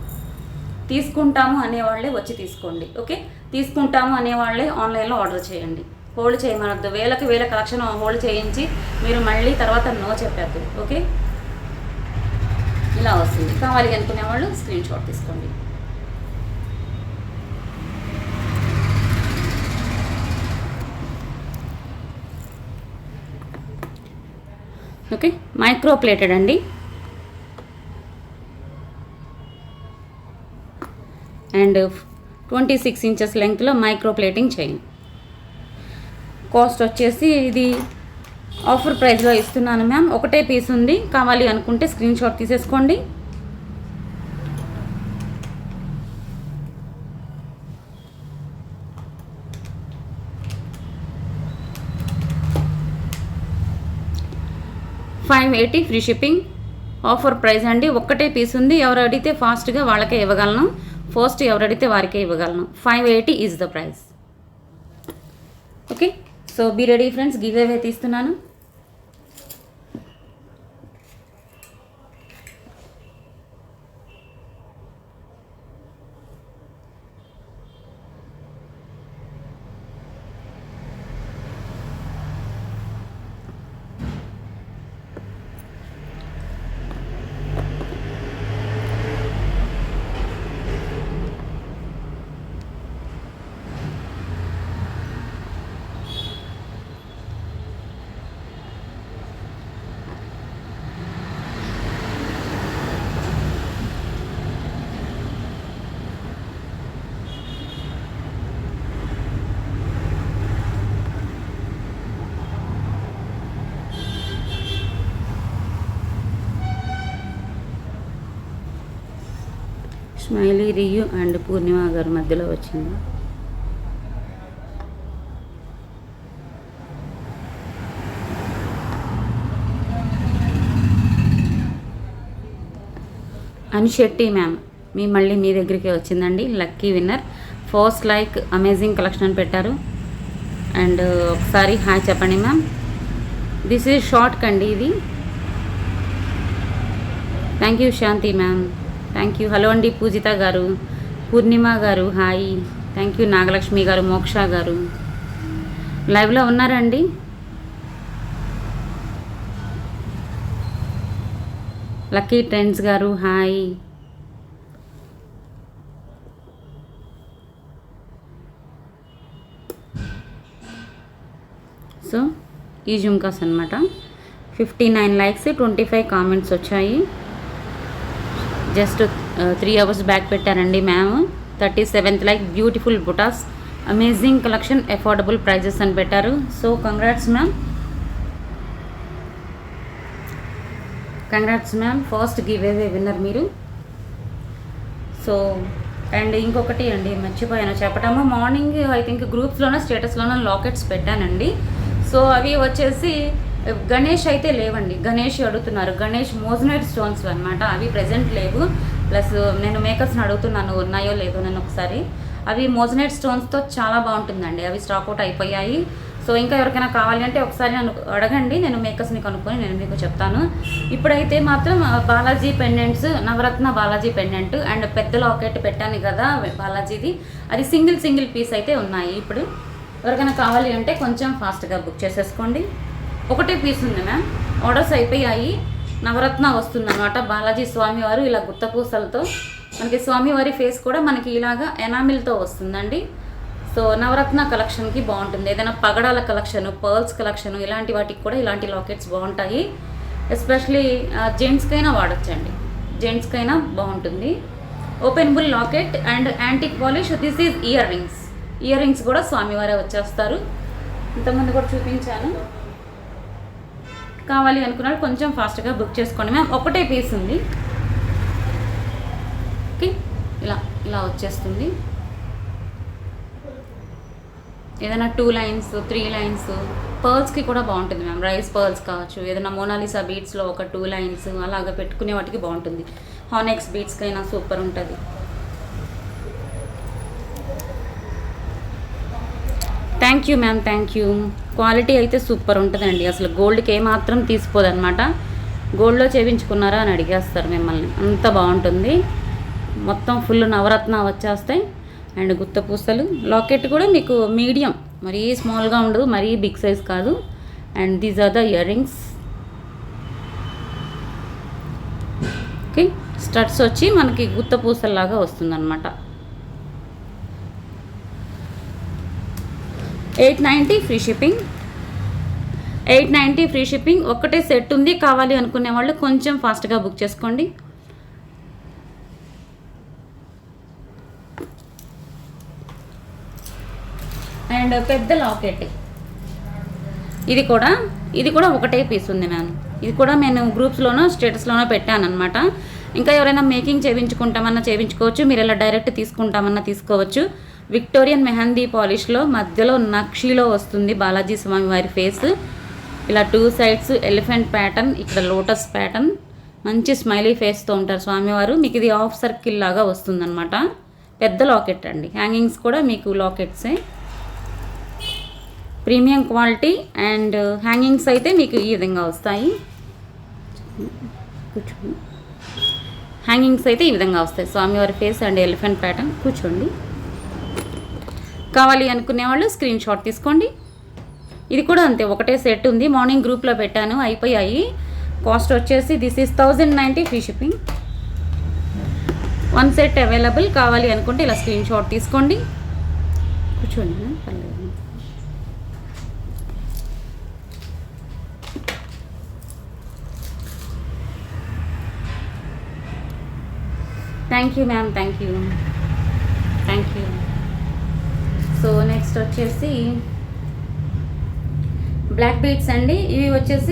తీసుకుంటాము అనేవాళ్ళే వచ్చి తీసుకోండి. ఓకే, తీసుకుంటాము అనేవాళ్ళే ఆన్లైన్లో ఆర్డర్ చేయండి. హోల్డ్ చేయమనొద్దు. వేల కలెక్షన్ హోల్డ్ చేయించి మీరు మళ్ళీ తర్వాత నో చెప్పద్దు. ఓకే, ఇలా వస్తుంది. కావాలి అనుకునే వాళ్ళు స్క్రీన్ షాట్ తీసుకోండి. ఓకే, మైక్రో ప్లేటెడ్ అండి. అండ్ 26 inches లెంగ్త్లో మైక్రో ప్లేటింగ్ చైన్. కాస్ట్ వచ్చేసి ఇది ఆఫర్ ప్రైస్లో ఇస్తున్నాను మ్యామ్. ఒకటే పీస్ ఉంది, కావాలి అనుకుంటే స్క్రీన్ షాట్ తీసేసుకోండి. $580 ఫ్రీ షిప్పింగ్. ఆఫర్ ప్రైస్ అండి. ఒక్కటే పీస్ ఉంది. ఎవరు అడిగితే ఫాస్ట్గా వాళ్ళకే ఇవ్వగలను, ఫస్ట్ ఎవరు అడిగితే వారికే ఇవ్వగలను. 580 is the price. Okay, so be ready friends, give away తీస్తున్నాను. స్మైలీ రియు అండ్ పూర్ణిమ గారి మధ్యలో వచ్చింది. అనిశెట్టి మ్యామ్ మళ్ళీ మీ దగ్గరికి వచ్చిందండి. Lucky winner. First like amazing collection అని పెట్టారు. అండ్ ఒకసారి హాయ్ చెప్పండి మ్యామ్. దిస్ ఈజ్ షార్ట్ కండి ఇది. Thank you Shanti ma'am, thank you. Hello అండి పూజిత గారు, పూర్ణిమ గారు హాయ్, థ్యాంక్ యూ. నాగలక్ష్మి గారు, మోక్ష గారు లైవ్లో ఉన్నారండి. లక్కీ ట్రెండ్స్ గారు హాయ్. సో ఈ జుమ్కాస్ అనమాట. 59 లైక్స్ 25 కామెంట్స్ వచ్చాయి. జస్ట్ 3 అవర్స్ బ్యాక్ పెట్టారండి మ్యామ్. 37th like. బ్యూటిఫుల్ బుటాస్, అమేజింగ్ కలెక్షన్, అఫోర్డబుల్ ప్రైజెస్ అని పెట్టారు. So congrats ma'am, congrats ma'am. First give away winner మీరు. సో అండ్ ఇంకొకటి అండి మర్చిపోయాను చెప్పటము. మార్నింగ్ ఐ థింక్ గ్రూప్స్లోనో స్టేటస్లోనో లాకెట్స్ పెట్టానండి. సో అవి వచ్చేసి గణేష్ అయితే లేవండి. గణేష్ అడుగుతున్నారు. గణేష్ మోజనైట్ స్టోన్స్ అనమాట. అవి ప్రెజెంట్ లేవు. ప్లస్ నేను మేకర్స్ని అడుగుతున్నాను ఉన్నాయో లేదో నేను ఒకసారి. అవి మోజనైట్ స్టోన్స్తో చాలా బాగుంటుందండి. అవి స్టాక్అవుట్ అయిపోయాయి. సో ఇంకా ఎవరికైనా కావాలి అంటే ఒకసారి నన్ను అడగండి, నేను మేకర్స్ని కనుక్కొని నేను మీకు చెప్తాను. ఇప్పుడైతే మాత్రం బాలాజీ పెండెంట్స్, నవరత్న బాలాజీ పెండెంట్ అండ్ పెద్ద లాకెట్ పెట్టాను కదా బాలాజీది, అది సింగిల్ పీస్ అయితే ఉన్నాయి. ఇప్పుడు ఎవరికైనా కావాలి అంటే కొంచెం ఫాస్ట్గా బుక్ చేసేసుకోండి. ఒకటే పీస్ ఉంది మ్యామ్, ఆర్డర్స్ అయిపోయాయి. నవరత్న వస్తుందన్నమాట. బాలాజీ స్వామివారు ఇలా గుత్తపూసలతో, మనకి స్వామివారి ఫేస్ కూడా మనకి ఇలాగా ఎనామిల్తో వస్తుందండి. సో నవరత్న కలెక్షన్కి బాగుంటుంది. ఏదైనా పగడాల కలెక్షన్, పర్ల్స్ కలెక్షన్, ఇలాంటి వాటికి కూడా ఇలాంటి లాకెట్స్ బాగుంటాయి. ఎస్పెషలీ జెంట్స్కైనా వాడచ్చండి, జెంట్స్కైనా బాగుంటుంది. Openable locket and antique polish. This is ear rings. Ear rings కూడా స్వామివారే వచ్చేస్తారు. ఇంతకుముందు కూడా చూపించాను. కావాలి అనుకున్నాడు కొంచెం ఫాస్ట్గా బుక్ చేసుకోండి మ్యామ్. ఒకటే పీస్ ఉంది. ఓకే, ఇలా వచ్చేస్తుంది. ఏదైనా 2 లైన్స్ 3 లైన్స్ పర్ల్స్కి కూడా బాగుంటుంది మ్యామ్. రైస్ పర్ల్స్ కావచ్చు, ఏదైనా మోనాలిసా బీట్స్లో ఒక 2 లైన్స్ అలాగా పెట్టుకునే వాటికి బాగుంటుంది. హానెక్స్ బీట్స్కైనా సూపర్ ఉంటుంది. Thank you ma'am, thank you. Quality అయితే సూపర్ ఉంటుందండి. అసలు గోల్డ్కి ఏమాత్రం తీసిపోదన్నమాట. గోల్డ్లో చేయించుకున్నారా అని అడిగేస్తారు మిమ్మల్ని, అంత బాగుంటుంది. మొత్తం ఫుల్ నవరత్న వచ్చేస్తాయి. అండ్ గుత్తపూసలు. లాకెట్ కూడా మీకు మీడియం, మరీ స్మాల్గా ఉండదు, మరీ బిగ్ సైజ్ కాదు. And these are the earrings. Okay, studs వచ్చి మనకి గుత్తపూసల్లాగా వస్తుందన్నమాట. 890 ఫ్రీ షిప్పింగ్. 890 free shipping. ఒక్కటే సెట్ ఉంది. కావాలి అనుకునే వాళ్ళు కొంచెం ఫాస్ట్గా బుక్ చేసుకోండి. అండ్ పెద్ద లాకెట్ ఇది కూడా ఒకటే పీస్ ఉంది మ్యామ్. ఇది కూడా నేను గ్రూప్స్లోనో స్టేటస్లోనో పెట్టాను అనమాట. ఇంకా ఎవరైనా మేకింగ్ చేయించుకుంటామన్నా చేయించుకోవచ్చు, మీరు ఇలా డైరెక్ట్ తీసుకుంటామన్నా తీసుకోవచ్చు. విక్టోరియన్ మెహందీ పాలిష్లో మధ్యలో నక్షీలో వస్తుంది బాలాజీ స్వామి వారి ఫేస్. ఇలా 2 సైడ్స్ ఎలిఫెంట్ ప్యాటర్న్, ఇక్కడ లోటస్ ప్యాటర్న్, మంచి స్మైలీ ఫేస్తో ఉంటారు స్వామివారు. మీకు ఇది హాఫ్ సర్కిల్ లాగా వస్తుందన్నమాట. పెద్ద లాకెట్ అండి. హ్యాంగింగ్స్ కూడా మీకు లాకెట్సే, ప్రీమియం క్వాలిటీ. అండ్ హ్యాంగింగ్స్ అయితే మీకు ఈ విధంగా వస్తాయి. కూర్చోండి. హ్యాంగింగ్స్ అయితే ఈ విధంగా వస్తాయి. స్వామివారి ఫేస్ అండ్ ఎలిఫెంట్ ప్యాటర్న్. కూర్చోండి. కావాలి అనుకునే వాళ్ళు స్క్రీన్ షాట్ తీసుకోండి. ఇది కూడా అంతే, ఒకటే సెట్ ఉంది. మార్నింగ్ గ్రూప్లో పెట్టాను, అయిపోయాయి. కాస్ట్ వచ్చేసి this is 1090 free shipping. 1 set available. కావాలి అనుకుంటే ఇలా స్క్రీన్ షాట్ తీసుకోండి. కూర్చోండి. Thank you ma'am, thank you. So next వచ్చేసి బ్లాక్ బీడ్స్ అండి. ఇవి వచ్చేసి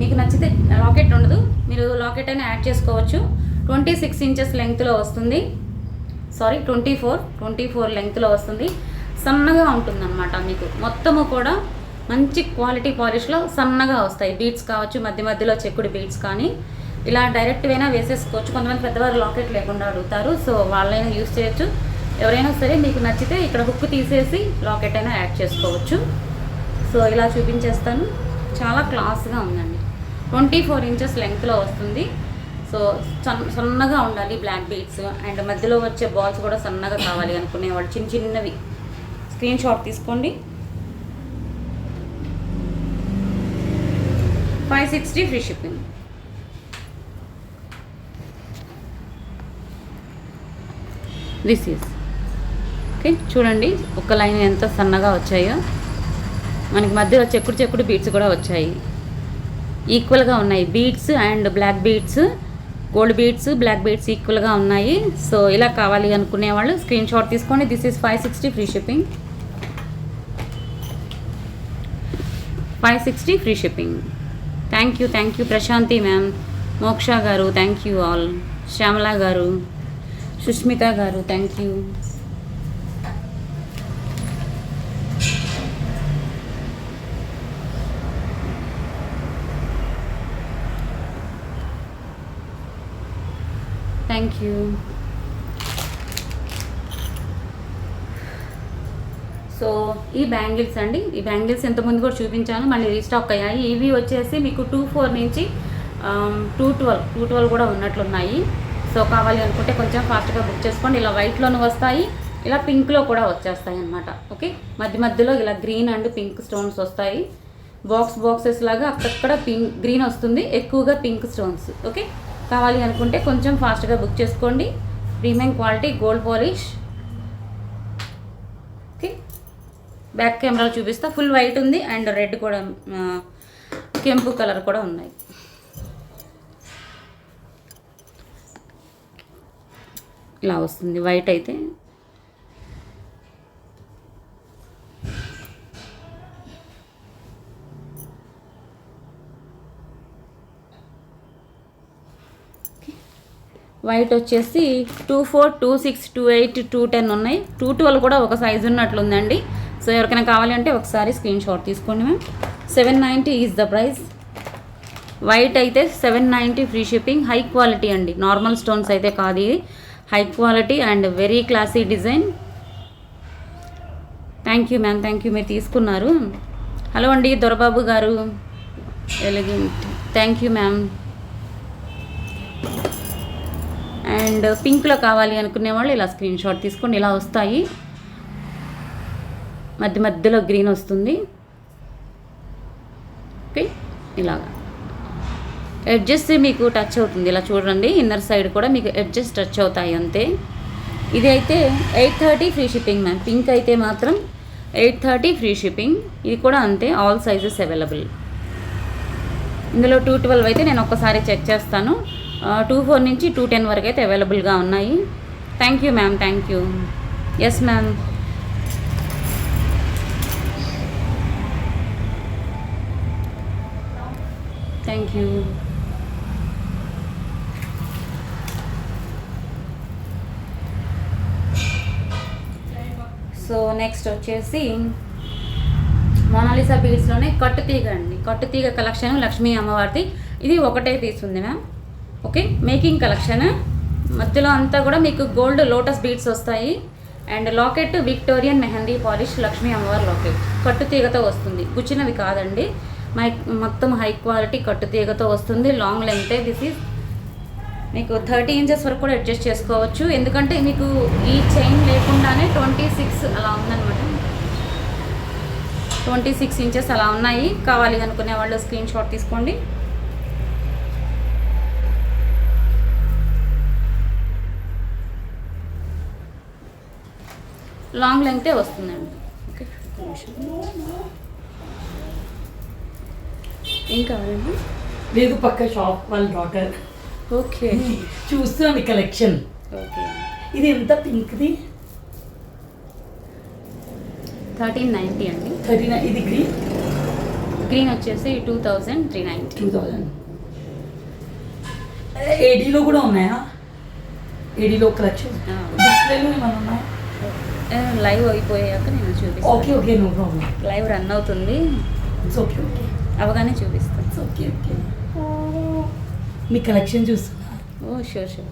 మీకు నచ్చితే లాకెట్ ఉండదు, మీరు లాకెట్ అయినా యాడ్ చేసుకోవచ్చు. 26 ఇంచెస్ లెంగ్త్లో వస్తుంది. సారీ 24 లెంగ్త్లో వస్తుంది. సన్నగా ఉంటుంది అనమాట. మీకు మొత్తము కూడా మంచి క్వాలిటీ పాలిష్లో సన్నగా వస్తాయి. బీడ్స్ కావచ్చు, మధ్య మధ్యలో చెక్కుడు బీడ్స్ కానీ ఇలా డైరెక్ట్ అయినా వేసేసుకోవచ్చు. కొంతమంది పెద్దవారు లాకెట్ లేకుండా అడుగుతారు, సో వాళ్ళైనా యూస్ చేయొచ్చు. ఎవరైనా సరే మీకు నచ్చితే ఇక్కడ హుక్ తీసేసి లాకెట్ అయినా యాడ్ చేసుకోవచ్చు. సో ఇలా చూపించేస్తాను. చాలా క్లాస్గా ఉందండి. 24 ఇంచెస్ లెంగ్త్లో వస్తుంది. సో సన్నగా ఉండాలి బ్లాక్ బీడ్స్, అండ్ మధ్యలో వచ్చే బాల్స్ కూడా సన్నగా కావాలి అనుకునేవాళ్ళు చిన్నవి స్క్రీన్ షాట్ తీసుకోండి. 560 free shipping. This is okay. చూడండి ఒక లైన్ ఎంత సన్నగా వచ్చాయో. మనకి మధ్యలో చెక్కుడు బీడ్స్ కూడా వచ్చాయి. ఈక్వల్గా ఉన్నాయి beads and black beads, gold beads, black beads ఈక్వల్గా ఉన్నాయి. సో ఇలా కావాలి అనుకునే వాళ్ళు స్క్రీన్ షాట్ తీసుకోండి. This is 560 free shipping. 560 free shipping. Thank you Prashanthi ma'am, Moksha గారు థ్యాంక్ యూ ఆల్, శ్యామల గారు, సుష్మిత గారు thank you. Thank you. So ఈ బ్యాంగిల్స్ అండి, ఈ బ్యాంగిల్స్ ఇంతకుముందు కూడా చూపించాను, మళ్ళీ రీస్టాక్ అయ్యాయి. ఇవి వచ్చేసి మీకు 24 నుంచి 212 కూడా ఉన్నట్లున్నాయి. సో కావాలి అనుకుంటే కొంచెం ఫాస్ట్గా బుక్ చేసుకోండి. ఇలా వైట్లోనూ వస్తాయి, ఇలా పింక్లో కూడా వచ్చేస్తాయి అన్నమాట. ఓకే, మధ్యలో ఇలా గ్రీన్ అండ్ పింక్ స్టోన్స్ వస్తాయి. బాక్సెస్ లాగా అక్కడక్కడ గ్రీన్ వస్తుంది, ఎక్కువగా పింక్ స్టోన్స్. ఓకే, కావాలి అనుకుంటే కొంచెం ఫాస్ట్గా బుక్ చేసుకోండి. Premium quality gold polish. Okay, back కెమెరాలో చూపిస్తా. ఫుల్ వైట్ ఉంది అండ్ రెడ్ కూడా, కెంపు కలర్ కూడా ఉన్నాయి. ఇలా వస్తుంది వైట్ అయితే. వైట్ వచ్చేసి 24, 26, 28, 210 ఉన్నాయి. 212 కూడా ఒక సైజు ఉన్నట్లుందండి. సో ఎవరికైనా కావాలి అంటే ఒకసారి స్క్రీన్ షాట్ తీసుకోండి ma'am. 790 is the price. White అయితే 790 ఫ్రీ షిప్పింగ్. హై క్వాలిటీ అండి, నార్మల్ స్టోన్స్ అయితే కాదు, ఇది high quality and very classy design. Thank you ma'am, thank you, మీరు తీసుకున్నారు. హలో అండి Dorababu garu, elegant, thank you ma'am. And పింక్లో కావాలి అనుకునే వాళ్ళు ఇలా స్క్రీన్ షాట్ తీసుకోండి. ఇలా వస్తాయి, మధ్యలో గ్రీన్ వస్తుంది. ఓకే, ఇలాగా ఎడ్జెస్ మీకు టచ్ అవుతుంది. ఇలా చూడండి, ఇన్నర్ సైడ్ కూడా మీకు ఎడ్జెస్ టచ్ అవుతాయి అంతే. ఇది అయితే 830 ఫ్రీ షిప్పింగ్ మ్యామ్. పింక్ అయితే మాత్రం 830 ఫ్రీ షిప్పింగ్. ఇది కూడా అంతే, ఆల్ సైజెస్ అవైలబుల్. ఇందులో 212 అయితే నేను ఒక్కసారి చెక్ చేస్తాను. 24 నుంచి 210 వరకు అయితే అవైలబుల్గా ఉన్నాయి. Thank you ma'am, thank you. Yes ma'am. Thank you. So next వచ్చేసి మోనాలిసా బీడ్స్లోనే కట్టుతీగ అండి. కట్టుతీగ కలెక్షన్ లక్ష్మీ అమ్మవారిది. ఇది ఒకటే పీస్ ఉంది మ్యామ్. Okay, making collection. మధ్యలో అంతా కూడా మీకు గోల్డ్ లోటస్ బీడ్స్ వస్తాయి and locket Victorian mehndi polish Lakshmi అమ్మవారి లాకెట్. కట్టుతీగతో వస్తుంది, గుచ్చినవి కాదండి. మొత్తం హై క్వాలిటీ కట్టుతీగతో వస్తుంది. లాంగ్ లెంగ్తే. దిస్ ఈజ్ మీకు 30 ఇంచెస్ వరకు కూడా అడ్జస్ట్ చేసుకోవచ్చు, ఎందుకంటే మీకు ఈ చైన్ లేకుండానే 26 అలా ఉందన్నమాట. 26 ఇంచెస్ అలా ఉన్నాయి. కావాలి అనుకునే వాళ్ళు స్క్రీన్ షాట్ తీసుకోండి. లాంగ్ లెంగ్తే వస్తుందండి. ఓకే, ఏం కావాలండి? లేదు, పక్క షాప్ వాళ్ళ డాటర్. ఓకే, చూస్తుంది కలెక్షన్. ఓకే, ఇది ఎంత పింక్ది? 1390 అండి. 39. ఇది గ్రీన్ వచ్చేసి 2390. 2000. ఏడీలో కూడా ఉన్నాయా? ఏడీలో కలెక్షన్ డిస్ప్లేలో ఏమైనా ఉన్నాయా? లైవ్ అయిపోయాక నేను ఓకే చూపిస్తాను. Okay no problem. Live run అవుతుంది, ఇట్స్ ఓకే ఓకే అవగానే చూపిస్తాను. It's okay okay. మీ కలెక్షన్ చూస్తున్నా. Oh sure sure.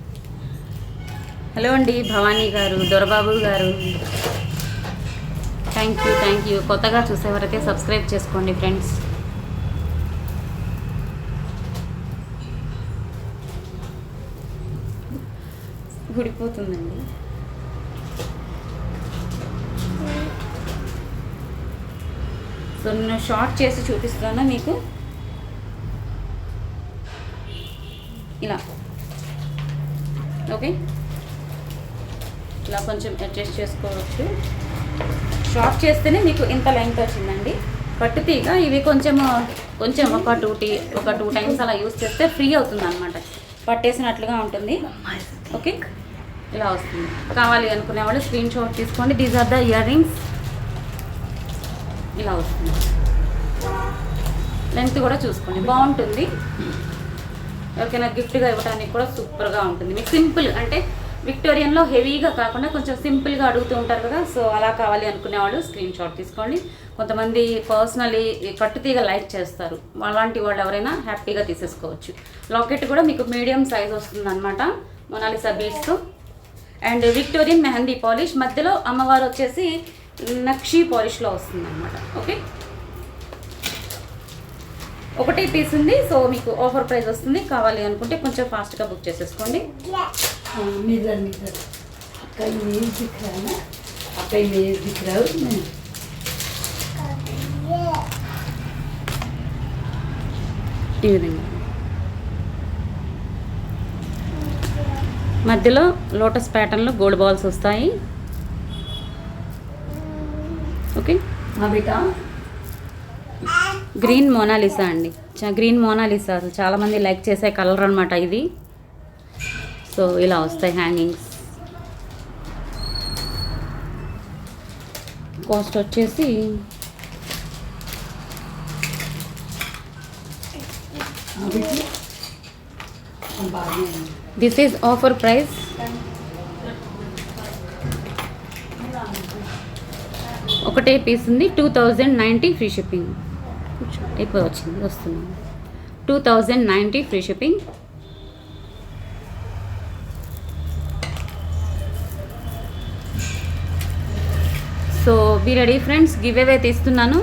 హలో అండి భవానీ గారు, దొరబాబు గారు, థ్యాంక్ యూ. కొత్తగా చూసేవారైతే సబ్స్క్రైబ్ చేసుకోండి ఫ్రెండ్స్. ఊడిపోతుందండి. సో నేను షార్ట్ చేసి చూపిస్తాను మీకు. ఇలా ఓకే, ఇలా కొంచెం అడ్జస్ట్ చేసుకోవచ్చు. షార్ట్ చేస్తేనే మీకు ఇంత లెంగ్త్ వచ్చిందండి. పట్టుతీగ ఇవి కొంచెం ఒక టూ టైమ్స్ అలా యూస్ చేస్తే ఫ్రీ అవుతుంది అనమాట, పట్టేసినట్లుగా ఉంటుంది. ఓకే, ఇలా వస్తుంది. కావాలి అనుకునే వాళ్ళు స్క్రీన్ షాట్ తీసుకోండి. These are the earrings. ఇలా వస్తుంది. లెంత్ కూడా చూసుకోండి, బాగుంటుంది. ఎవరికైనా గిఫ్ట్గా ఇవ్వడానికి కూడా సూపర్గా ఉంటుంది. మీకు సింపుల్ అంటే విక్టోరియన్లో హెవీగా కాకుండా కొంచెం సింపుల్గా అడుగుతూ ఉంటారు కదా, సో అలా కావాలి అనుకునే వాళ్ళు స్క్రీన్ షాట్ తీసుకోండి. కొంతమంది పర్సనలీ కట్టుతీగ లైక్ చేస్తారు, అలాంటి వాళ్ళు ఎవరైనా హ్యాపీగా తీసేసుకోవచ్చు. లాకెట్ కూడా మీకు మీడియం సైజ్ వస్తుంది అనమాట, మొనాలిసా బీడ్స్తో. అండ్ విక్టోరియన్ మెహందీ పాలిష్, మధ్యలో అమ్మవారు వచ్చేసి నక్షీ పాలిష్లో వస్తుంది అనమాట. ఓకే, ఒకటే పీస్ ఉంది. సో మీకు ఆఫర్ ప్రైస్ వస్తుంది. కావాలి అనుకుంటే కొంచెం ఫాస్ట్గా బుక్ చేసేసుకోండి. मिरर आपका इमेज दिख रहा है ना, आपका इमेज दिख रहा है उसमें. ఈ విధంగా మధ్యలో లోటస్ ప్యాటర్న్లో గోల్డ్ బాల్స్ వస్తాయి. ఓకే, बेटा గ్రీన్ మోనాలిసా అండి. గ్రీన్ మోనాలిసా అసలు చాలామంది లైక్ చేసే కలర్ అనమాట ఇది. సో ఇలా వస్తాయి హ్యాంగింగ్స్. కాస్ట్ వచ్చేసి దిస్ ఈజ్ ఆఫర్ ప్రైస్. ఒకటే పీస్ ఉంది, 2090 ఫ్రీ షిప్పింగ్. అయిపోయి వచ్చింది, వస్తున్నాం. 2090 free shipping. So be ready friends, give away తీస్తున్నాను.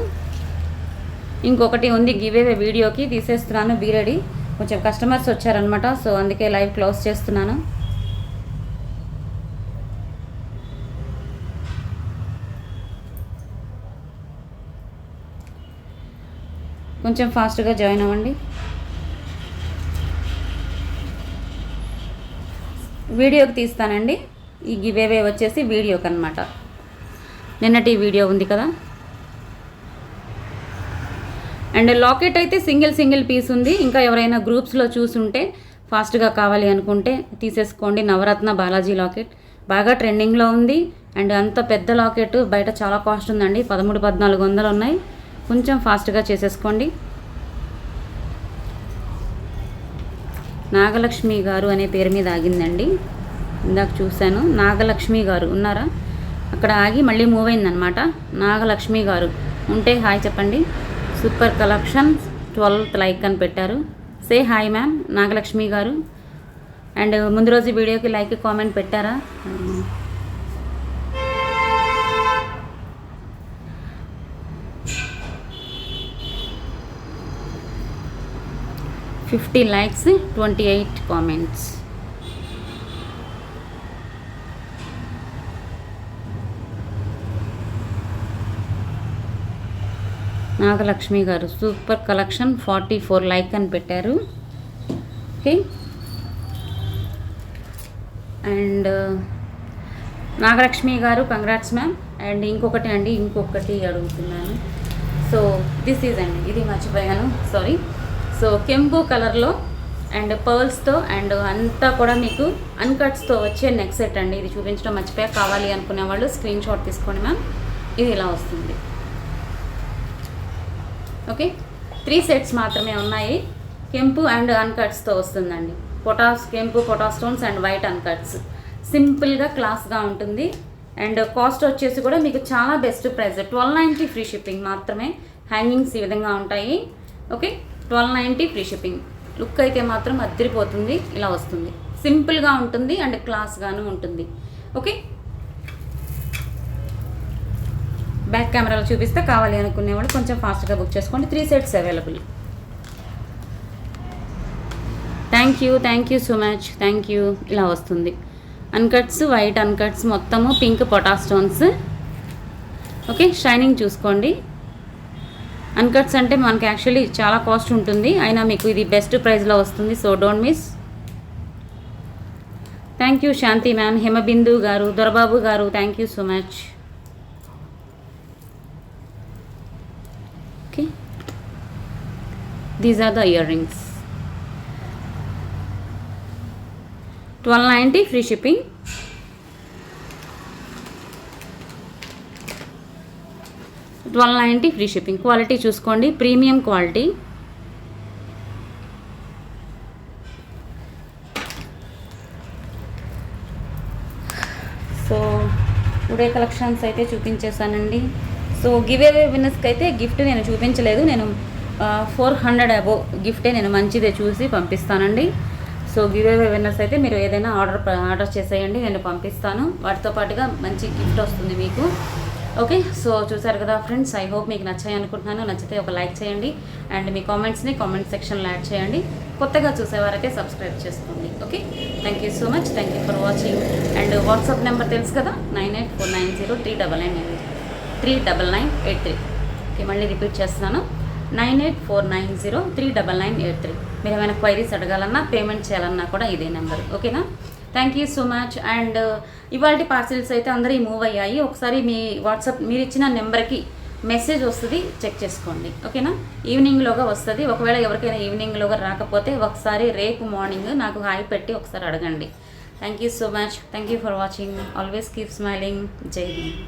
ఇంకొకటి ఉంది గివ్ అవే, వీడియోకి తీసేస్తున్నాను. Be ready. కొంచెం కస్టమర్స్ వచ్చారనమాట, సో అందుకే లైవ్ క్లోజ్ చేస్తున్నాను. కొంచెం ఫాస్ట్గా జాయిన్ అవ్వండి. వీడియోకి తీస్తానండి. ఈ గివ్ అవే వచ్చేసి వీడియోకి అనమాట. నిన్నటి వీడియో ఉంది కదా. అండ్ లాకెట్ అయితే సింగిల్ పీస్ ఉంది. ఇంకా ఎవరైనా గ్రూప్స్లో చూసుంటే ఫాస్ట్గా కావాలి అనుకుంటే తీసేసుకోండి. నవరత్న బాలాజీ లాకెట్ బాగా ట్రెండింగ్లో ఉంది. అండ్ అంత పెద్ద లాకెట్ బయట చాలా కాస్ట్ ఉందండి, 1300-1400 ఉన్నాయి. కొంచెం ఫాస్ట్గా చేసేసుకోండి. నాగలక్ష్మి గారు అనే పేరు మీద ఆగిందండి, ఇందాక చూశాను. నాగలక్ష్మి గారు ఉన్నారా? అక్కడ ఆగి మళ్ళీ మూవ్ అయిందనమాట. నాగలక్ష్మి గారు ఉంటే హాయ్ చెప్పండి. సూపర్ కలెక్షన్ 12th లైక్ అని పెట్టారు. సే హాయ్ మ్యామ్ నాగలక్ష్మి గారు. అండ్ ముందు రోజు వీడియోకి లైక్ కామెంట్ పెట్టారా? 50 likes, 28 comments. నాగలక్ష్మి గారు సూపర్ కలెక్షన్ 44 లైక్ అని పెట్టారు. ఓకే, అండ్ నాగలక్ష్మి గారు కంగ్రాట్స్ మ్యామ్. అండ్ ఇంకొకటి అడుగుతున్నాను. సో దిస్ ఈజ్ అండి, ఇది మర్చిపోయాను, సారీ. సో కెంపు కలర్లో అండ్ పర్ల్స్తో అండ్ అంతా కూడా మీకు అన్కట్స్తో వచ్చే నెక్ సెట్ అండి. ఇది చూపించడం మర్చిపోయా. కావాలి అనుకునే వాళ్ళు స్క్రీన్ షాట్ తీసుకోండి మ్యామ్. ఇది ఇలా వస్తుంది. ఓకే, 3 సెట్స్ మాత్రమే ఉన్నాయి. కెంపు అండ్ అన్కట్స్తో వస్తుందండి. కెంపు పొటాస్ స్టోన్స్ అండ్ వైట్ అన్కట్స్. సింపుల్గా క్లాస్గా ఉంటుంది. అండ్ కాస్ట్ వచ్చేసి కూడా మీకు చాలా బెస్ట్ ప్రైస్, 1290 ఫ్రీ షిప్పింగ్ మాత్రమే. హ్యాంగింగ్స్ ఈ విధంగా ఉంటాయి. Okay, 1290 free shipping. లుక్ అయితే మాత్రం అదిరిపోతుంది. ఇలా వస్తుంది, సింపుల్గా ఉంటుంది అండ్ క్లాస్గాను ఉంటుంది. ఓకే, బ్యాక్ కెమెరాలో చూపిస్తే కావాలి అనుకునేవాళ్ళు కొంచెం ఫాస్ట్గా బుక్ చేసుకోండి. 3 sets available. Thank you so much. Thank you. ఇలా వస్తుంది, అన్కట్స్, వైట్ అన్కట్స్, మొత్తము పింక్ పొటా స్టోన్స్. ఓకే, షైనింగ్ చూసుకోండి. అన్కట్స్ అంటే మనకి యాక్చువల్లీ చాలా కాస్ట్ ఉంటుంది, అయినా మీకు ఇది బెస్ట్ ప్రైస్లో వస్తుంది. So don't miss. Thank you Shanti ma'am, Himabindu garu, Dorababu garu, thank you so much. Okay, these are the earrings. 1290 free shipping. $1290 free shipping. Quality చూసుకోండి, premium quality. So today collections అయితే చూపించేసానండి. సో గివ్ అవే విన్నర్స్కి అయితే గిఫ్ట్ నేను చూపించలేదు. నేను 400 అబోవ్ గిఫ్టే నేను మంచిదే చూసి పంపిస్తానండి. సో గివ్ అవే విన్నర్స్ అయితే మీరు ఏదైనా ఆర్డర్ చేసేయండి, నేను పంపిస్తాను. వాటితో పాటుగా మంచి గిఫ్ట్ వస్తుంది మీకు. ఓకే, సో చూసారు కదా ఫ్రెండ్స్, ఐ హోప్ మీకు నచ్చాయి అనుకుంటున్నాను. నచ్చితే ఒక లైక్ చేయండి అండ్ మీ కామెంట్స్ని కామెంట్ సెక్షన్లో యాడ్ చేయండి. కొత్తగా చూసేవారైతే సబ్స్క్రైబ్ చేసుకోండి. Okay, thank you so much. Thank you for watching. And WhatsApp number తెలుసు కదా, 9849039983. ఓకే, మళ్ళీ రిపీట్ చేస్తున్నాను, 9849039983. మీరు ఏమైనా క్వైరీస్ అడగాలన్నా, పేమెంట్ చేయాలన్నా కూడా ఇదే నెంబర్. ఓకేనా, thank you so much. And ఇవాళ పార్సిల్స్ అయితే అందరూ మూవ్ అయ్యాయి. ఒకసారి మీ వాట్సాప్ మీరు ఇచ్చిన నెంబర్కి మెసేజ్ వస్తుంది, చెక్ చేసుకోండి. ఓకేనా, ఈవినింగ్లోగా వస్తుంది. ఒకవేళ ఎవరికైనా ఈవినింగ్లోగా రాకపోతే ఒకసారి రేపు మార్నింగ్ నాకు హాయ్ పెట్టి ఒకసారి అడగండి. Thank you so much. Thank you for watching. Always keep smiling. జై హింద్.